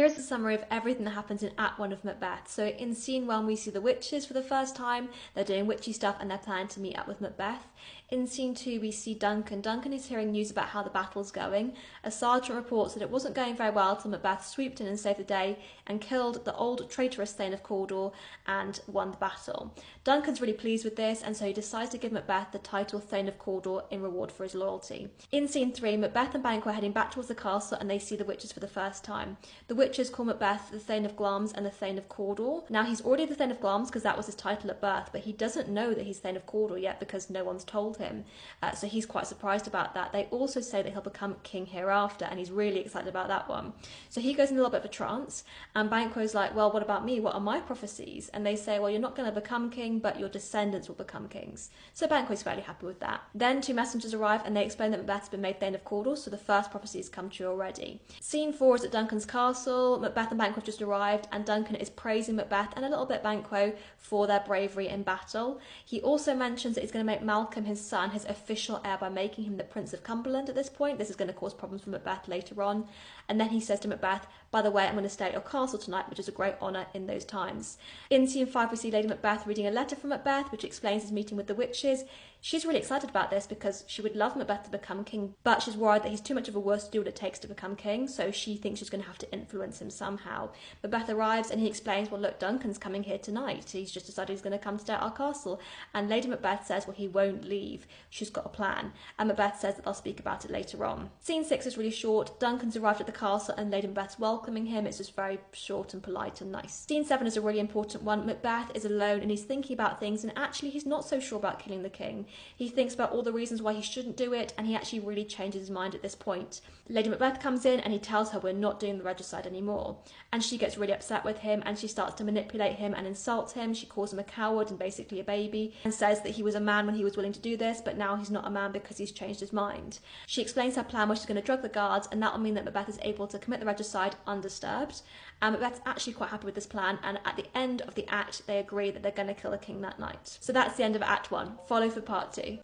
Here's a summary of everything that happens in Act 1 of Macbeth. So in scene 1 we see the witches for the first time, they're doing witchy stuff and they're planning to meet up with Macbeth. In scene 2 we see Duncan. Duncan is hearing news about how the battle's going. A sergeant reports that it wasn't going very well till Macbeth swooped in and saved the day and killed the old traitorous Thane of Cawdor and won the battle. Duncan's really pleased with this and so he decides to give Macbeth the title Thane of Cawdor in reward for his loyalty. In scene 3, Macbeth and Banquo are heading back towards the castle and they see the witches for the first time. The witches call Macbeth the Thane of Glamis and the Thane of Cawdor. Now he's already the Thane of Glamis because that was his title at birth, but he doesn't know that he's Thane of Cawdor yet because no one's told him. So he's quite surprised about that. They also say that he'll become king hereafter and he's really excited about that one. So he goes in a little bit of a trance and Banquo's like, well, what about me? What are my prophecies? And they say, well, you're not going to become king, but your descendants will become kings. So Banquo's fairly happy with that. Then 2 messengers arrive and they explain that Macbeth's been made Thane of Cawdor, so the first prophecy has come true already. Scene 4 is at Duncan's castle. Macbeth and Banquo have just arrived and Duncan is praising Macbeth and a little bit Banquo for their bravery in battle. He also mentions that he's going to make Malcolm, his son, his official heir by making him the Prince of Cumberland at this point. This is going to cause problems for Macbeth later on. And then he says to Macbeth, by the way, I'm going to stay at your castle tonight, which is a great honour in those times. In scene 5 we see Lady Macbeth reading a letter from Macbeth which explains his meeting with the witches. She's really excited about this because she would love Macbeth to become king, but she's worried that he's too much of a wuss to do what it takes to become king, so she thinks she's going to have to influence him somehow. Macbeth arrives and he explains, well look, Duncan's coming here tonight. He's just decided he's going to come stay at our castle. And Lady Macbeth says, well, he won't leave. She's got a plan. And Macbeth says that they'll speak about it later on. Scene 6 is really short. Duncan's arrived at the castle and Lady Macbeth's welcoming him. It's just very short and polite and nice. Scene 7 is a really important one. Macbeth is alone and he's thinking about things and actually he's not so sure about killing the king. He thinks about all the reasons why he shouldn't do it and he actually really changes his mind at this point. Lady Macbeth comes in and he tells her we're not doing the regicide anymore. And she gets really upset with him and she starts to manipulate him and insult him. She calls him a coward and basically a baby and says that he was a man when he was willing to do this, but now he's not a man because he's changed his mind. She explains her plan where she's going to drug the guards and that will mean that Macbeth is able to commit the regicide undisturbed. And Macbeth's actually quite happy with this plan and at the end of the act they agree that they're going to kill the king that night. So that's the end of Act 1. Follow for Part 2.